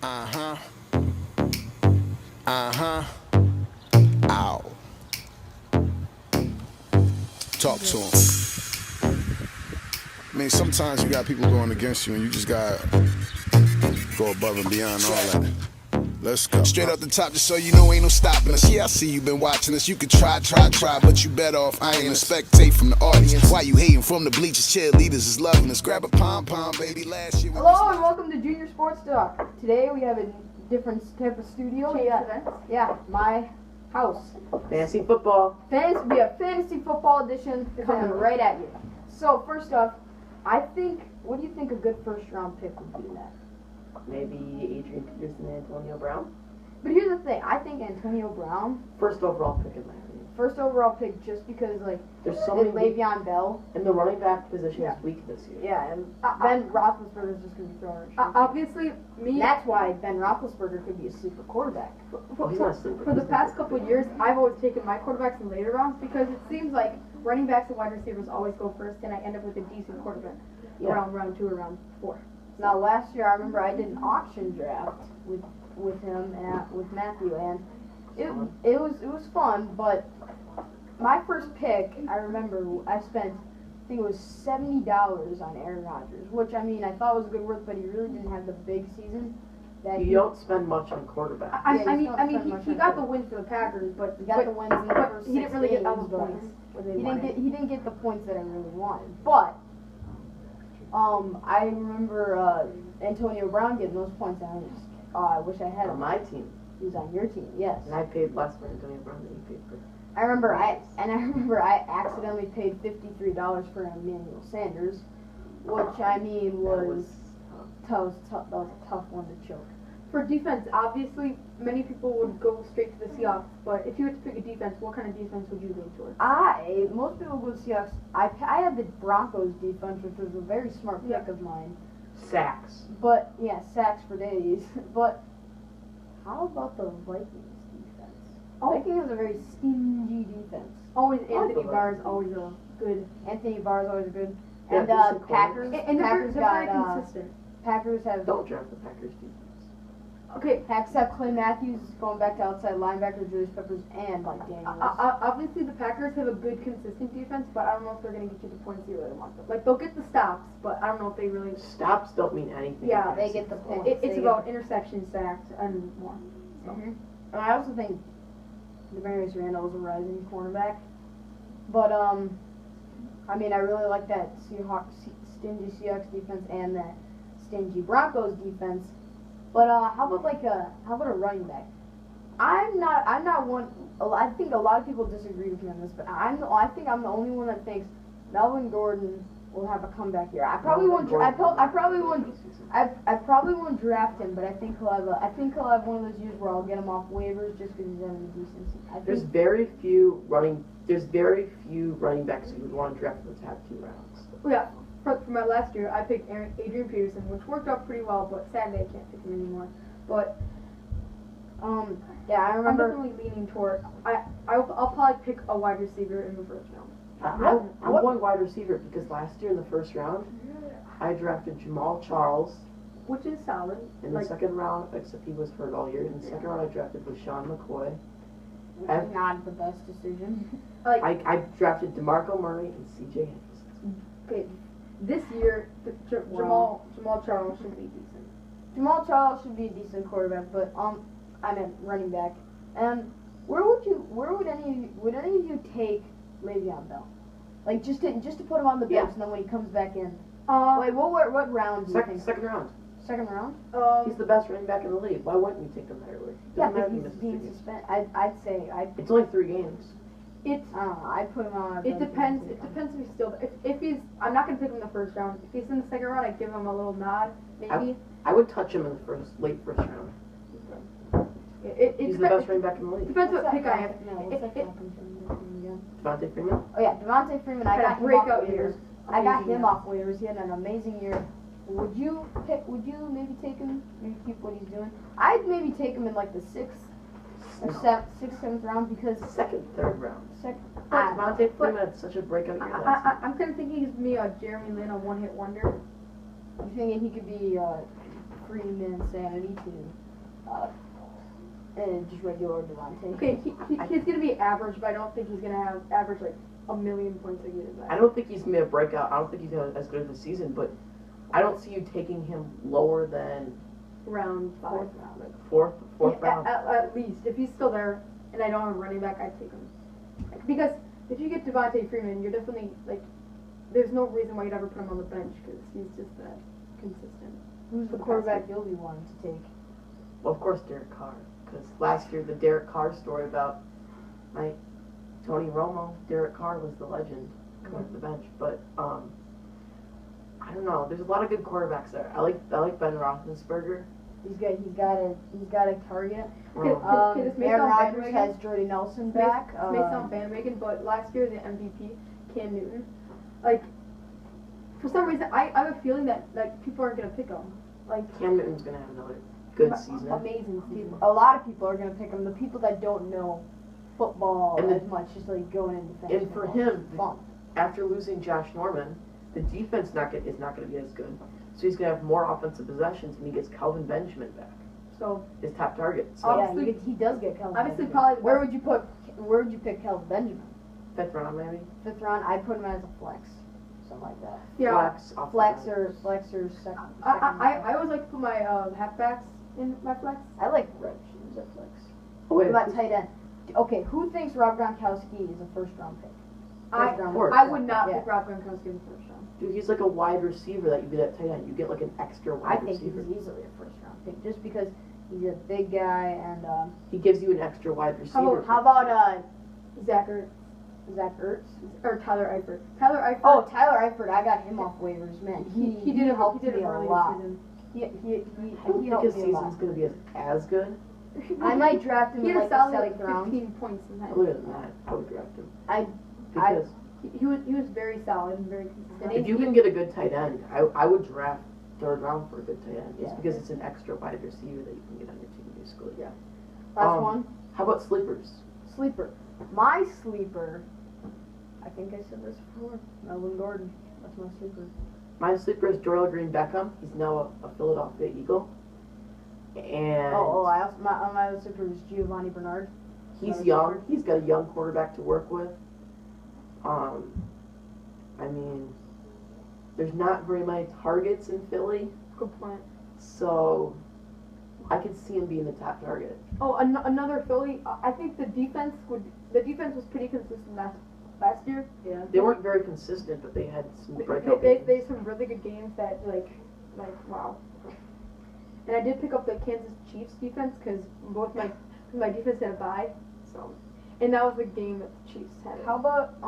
Uh-huh. Uh-huh. Ow. Talk to him. I mean, sometimes you got people going against you and you just gotta go above and beyond all that. Let's go. Straight up the top, just so you know ain't no stopping us. Yeah, I see you been watching us. You could try, but you better off. I ain't a spectate from the audience. Why you hating from the bleachers? Cheerleaders is loving us. Grab a pom-pom, baby. Last year. Hello and welcome to Junior Sports Talk. Today we have a different type of studio. Yeah, my house. Fantasy football. We have fantasy football edition coming right at you. So first off, what do you think a good first round pick would be, Matt? Maybe Adrian Peterson and Antonio Brown. But here's the thing, I think Antonio Brown, First overall pick in my opinion. first overall pick, just because There's so many Le'Veon Bell. And the running back position is weak this year. Yeah, and Ben Roethlisberger is just going to be thrown. Obviously, That's why Ben Roethlisberger could be a sleeper quarterback. He's not a sleeper. for the past couple of years, I've always taken my quarterbacks in later rounds because it seems like running backs and wide receivers always go first, and I end up with a decent quarterback around round 2 or round 4. Now, last year, I remember I did an auction draft with him and with Matthew, and it was fun. But my first pick, I remember I spent, I think it was $70 on Aaron Rodgers, which I mean I thought was good worth, but he really didn't have the big season. You don't spend much on quarterback. I mean, he got the win for the Packers, but He got the wins in the first he didn't really get all the games, but points. He didn't get the points that I really wanted, but I remember Antonio Brown getting those points. I wish I had On him. my team. He was on your team, yes. And I paid less for Antonio Brown than you paid for. I remember I accidentally paid $53 for Emmanuel Sanders, which I mean was tough. That was a tough one to choke. For defense, obviously, many people would go straight to the Seahawks, but if you had to pick a defense, what kind of defense would you lean towards? Most people go Seahawks. I had the Broncos defense, which was a very smart pick of mine. Sacks. But yeah, sacks for days. But how about the Vikings defense? Vikings is a very stingy defense. Always like Anthony the Barr is Vikings. always a good. Anthony Barr is always good. Yeah, And decent Packers. And Packers they're very got consistent. Packers have Don't draft the Packers defense. Okay, Packers have Clay Matthews going back to outside linebacker, Julius Peppers, and Mike Daniels. obviously the Packers have a good consistent defense, but I don't know if they're going to get you the points you really want them. Like, they'll get the stops, but I don't know if they really... Stops don't mean anything. Yeah, in they fantasy get the football. points. It's about interception, sacks, and more. So. And I also think Demarius Randall is a rising cornerback. But I mean, I really like that stingy Seahawks defense and that stingy Broncos defense. But how about a running back? I'm not one. I think a lot of people disagree with me on this, but I think I'm the only one that thinks Melvin Gordon will have a comeback year. I probably won't draft him, but I think he'll have one of those years where I'll get him off waivers just because he's having a decent season. There's very few running backs you would want to draft in the top 2 rounds. Yeah, for my last year, I picked Adrian Peterson, which worked out pretty well, but sadly I can't pick him anymore. But yeah, I remember. I'm definitely leaning toward. I'll probably pick a wide receiver in the first round. I'm going wide receiver because last year in the first round, I drafted Jamal Charles. Which is solid. In the second round, except he was hurt all year. In the second round, I drafted LaShawn McCoy. Which is not the best decision. I drafted DeMarco Murray and C.J. Henderson. Okay, this year Jamal Charles should be decent. Jamal Charles should be a decent quarterback, but I meant running back. And would any of you take Le'Veon Bell? Like just to put him on the bench, and then when he comes back in. What round do you think? Second round. Second round? He's the best running back in the league. Why wouldn't you take him that early? Yeah, Doesn't but matter if he he's misses being 3 games. suspended. It's only 3 games. I'd put him on. It depends. It depends if he's still. If he's, I'm not gonna pick him in the first round. If he's in the second round, I'd give him a little nod, maybe. I would touch him in the late first round. He's the best running back in the league. Depends what pick I have. Devontae Freeman. Oh yeah, Devontae Freeman. I got him off breakout waivers. year. I got him off waivers. He had an amazing year. Would you maybe take him? Maybe keep what he's doing. I'd maybe take him in like the 6th or 7th round because Second, third round. Ah, Devontae Freeman had such a breakout year last year. I'm kind of thinking he's me a Jeremy Lin, a one-hit wonder. You thinking he could be Freeman insanity to and just regular Devontae. Okay, he's gonna be average, but I don't think he's gonna have average like a million points a year. I don't think he's gonna be a breakout. I don't think he's gonna be as good as the season, but I don't see you taking him lower than Round 5. Fourth round. like fourth round. At least. If he's still there and I don't have a running back, I'd take him. Because if you get Devontae Freeman, you're definitely, like, there's no reason why you'd ever put him on the bench because he's just that consistent. Who's the quarterback you'll be wanting to take? Well, of course, Derek Carr. Because last year, the Derek Carr story about Tony Romo, Derek Carr was the legend coming off the bench. But I don't know. There's a lot of good quarterbacks there. I like Ben Roethlisberger. He's got a target. Okay, this may Aaron sound Rodgers bandwagon. has Jordy Nelson back. This may sound bandwagon, but last year the MVP, Cam Newton, like, for some reason, I have a feeling that like people aren't gonna pick him. Like, Cam Newton's going to have another good season. Amazing season. A lot of people are going to pick him. The people that don't know football And as much, just like going into fantasy. And for football, him, it's fun. after losing Josh Norman, the defense is not going to be as good. So he's going to have more offensive possessions, and he gets Calvin Benjamin back, so his top target. So Obviously- he does get Kelvin. obviously Benjamin. probably Where would you pick Kelvin Benjamin? fifth round maybe. Fifth round. I'd put him as a flex, something like that. yeah. Flex, off the Flex bench. or second. I always like to put my halfbacks in my flex. I like Red Shoes at flex. Oh, What wait, about tight end? Okay, who thinks Rob Gronkowski is a first round pick? I First round course. I would not Yeah. pick Rob Gronkowski in the first round. dude, he's like a wide receiver that you get at tight end. You get like an extra I wide think receiver. he's easily a first round pick just because he's a big guy and He gives you an extra wide receiver. how about Zach Ertz Zach Ertz? or Tyler Eifert. Tyler Eifert. Oh, Tyler Eifert, I got him off waivers, man. he did helped a me really a good lot. season. He I don't helped think his me a season's lot. going to be as good. I might draft him He in had a like the solid seventh round. 15 points in that. Other than that, I would draft him. I Because He was very solid and very consistent. if you can get a good tight end, I would draft third round for a good tight end. Just Yeah. because it's an extra wide receiver that you can get on your team, basically. Yeah. last one. How about sleepers? Sleeper. My sleeper. I think I said this before. Melvin Gordon. That's my sleeper. My sleeper is Joel Green Beckham. He's now a Philadelphia Eagle. And I also my other sleeper was Giovanni Bernard. he's another young. sleeper. He's got a young quarterback to work with. I mean, there's not very many targets in Philly, Good point. so I could see him being the top target. Oh, another Philly. I think the defense was pretty consistent last year. Yeah. They weren't very consistent, but they had some breakout They games. had some really good games that like wow. And I did pick up the Kansas Chiefs defense because both my defense had a bye, so and that was the game that the Chiefs had. How about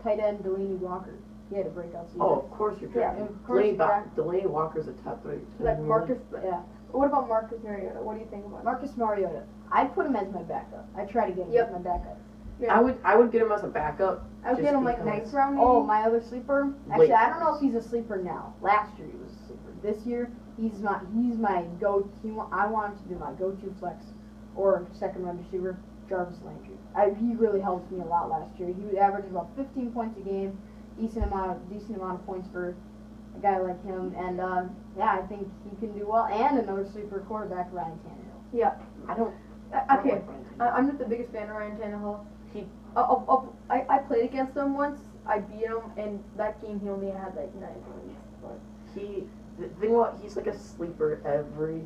tight end Delaney Walker? He had a breakout season. Oh, of course you're Yeah, drafting. of course you draft- Delaney Walker's a top 3. Like Marcus. Yeah. What about Marcus Mariota? What do you think about him? Marcus Mariota. I'd put him as my backup. I try to get him Yep. as my backup. Yeah. I would get him as a backup. I would just get him like because- ninth round. Maybe. Oh, my other sleeper. Actually, Late. I don't know if he's a sleeper now. Last year he was a sleeper. This year he's my go. I want him to be my go-to flex or second round receiver, Jarvis Landry. He really helped me a lot last year. He would average about 15 points a game, decent amount of points for a guy like him. And yeah, I think he can do well. And another sleeper quarterback, Ryan Tannehill. Yeah. I don't. Okay. I'm not the biggest fan of Ryan Tannehill. He- I played against him once. I beat him, and that game he only had like 9 points. But The thing about he's like a sleeper every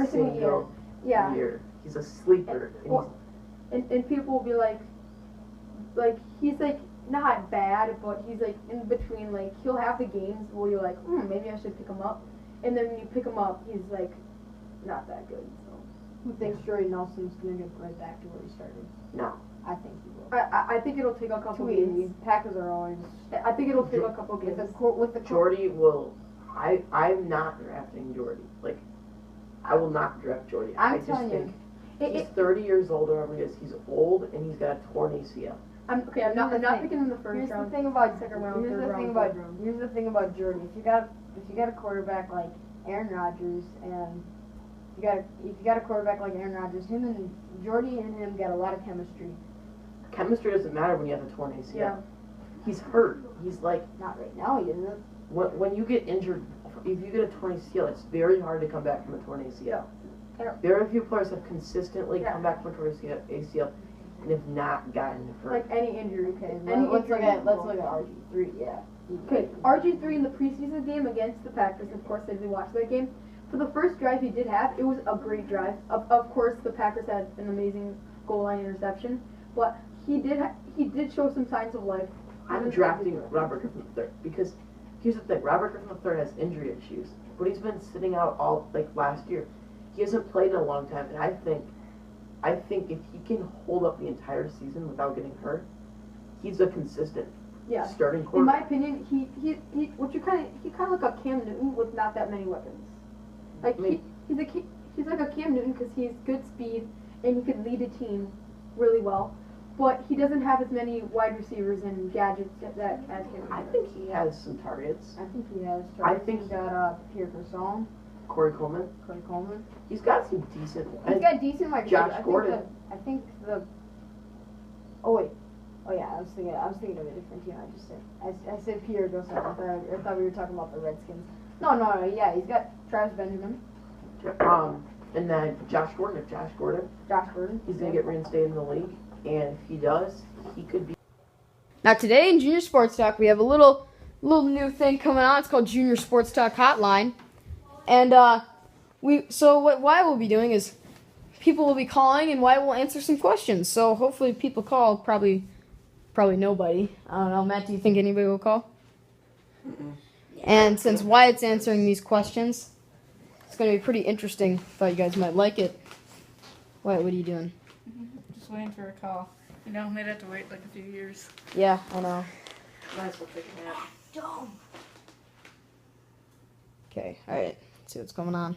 single year. Yeah. year. He's a sleeper. And Well, and people will be like he's like not bad, but he's like in between. Like he'll have the games where you're like, maybe I should pick him up, and then when you pick him up, he's like not that good. So Who thinks Jordy Nelson's gonna get right back to where he started? no. I think he will. I think it'll take a couple games. Packers are always I think it'll take a couple with games. the Jordy will. I'm not drafting Jordy. Like, I will not draft Jordy. I I'm just telling you. think he's 30 years old, or whatever he is. He's old, and he's got a torn ACL. I'm not Here's the thing. picking him in the first Here's round. the thing about second round, here's third the round, thing about fourth round. here's the thing about Jordy. If you got a quarterback like Aaron Rodgers and if you got a quarterback like Aaron Rodgers, him and Jordy and him got a lot of chemistry. Chemistry doesn't matter when you have a torn ACL. Yeah. He's hurt. He's like Not right now, he isn't. when you get injured if you get a torn ACL, it's very hard to come back from a torn ACL. Yeah. Very few players have consistently Yeah. come back from a torn ACL and have not gotten hurt. Like any injury. Okay, Any let's look injury at is cool. RG3. Yeah. Okay, RG3 in the preseason game against the Packers, of course, I did watch that game. For the first drive he did have, it was a great drive. Of course, the Packers had an amazing goal line interception, but he did show some signs of life. I'm drafting Robert Griffin III because here's the thing: Robert Griffin III has injury issues, but he's been sitting out all last year. He hasn't played in a long time, and I think if he can hold up the entire season without getting hurt, he's a consistent starting In quarterback. my opinion, he kind of like a Cam Newton with not that many weapons. Like he's like a Cam Newton because he's good speed and he could lead a team really well, but he doesn't have as many wide receivers and gadgets that as Cam Newton. I think he has some targets. I think he has. I think he's got Pierre Garcon, Corey Coleman. He's got some decent. He's got decent wide Josh receivers. Gordon. I think the. Oh wait. Oh yeah, I was thinking of a different team. I just said. I said Pierre Garcon. I thought we were talking about the Redskins. No. Yeah, he's got Travis Benjamin. And then Josh Gordon. He's gonna get reinstated in the league, and if he does, he could be. Now today in Junior Sports Talk, we have a little new thing coming on. It's called Junior Sports Talk Hotline, and what Wyatt will be doing is people will be calling, and Wyatt will answer some questions. So hopefully people call. Probably nobody. I don't know. Matt, do you think anybody will call? And since Wyatt's answering these questions, it's going to be pretty interesting. Thought you guys might like it. Wyatt, what are you doing? Just waiting for a call. You know, they'd have to wait like a few years. Yeah, I know. Might as well take a nap. Okay, alright. Let's see what's going on.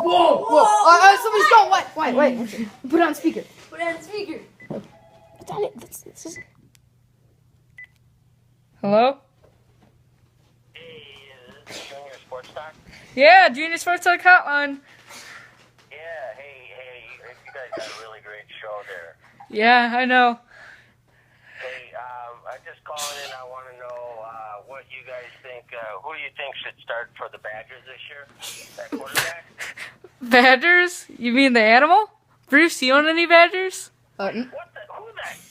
Whoa! Somebody's calling! Wait. Put it on speaker. It's on it. This is... Hello? Hey, this is Junior Sports Talk. Yeah, Junior Sports Talk Hotline. Yeah, hey, you guys got a really great show there. Yeah, I know. Hey, I'm just calling in. I want to know what you guys think. Who do you think should start for the Badgers this year? That quarterback? Badgers? You mean the animal? Bruce, you own any badgers? Who that?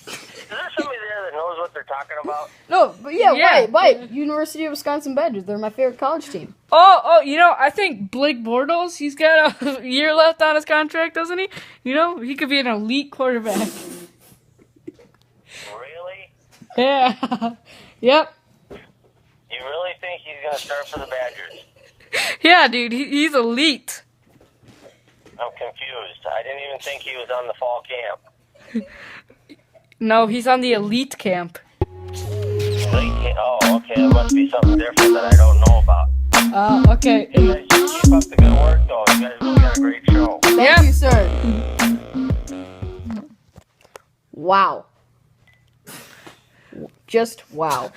Is there somebody there that knows what they're talking about? No, but yeah. Yeah. Wyatt. University of Wisconsin Badgers. They're my favorite college team. Oh, you know, I think Blake Bortles, he's got a year left on his contract, doesn't he? You know, he could be an elite quarterback. Really? Yeah. Yep. You really think he's going to start for the Badgers? Yeah, dude, he's elite. I'm confused. I didn't even think he was on the fall camp. No, he's on the elite camp. Oh, okay. There must be something different that I don't know about. Okay. You guys keep up the good work, though. You guys really got a great show. Thank you, sir. Wow. Just wow.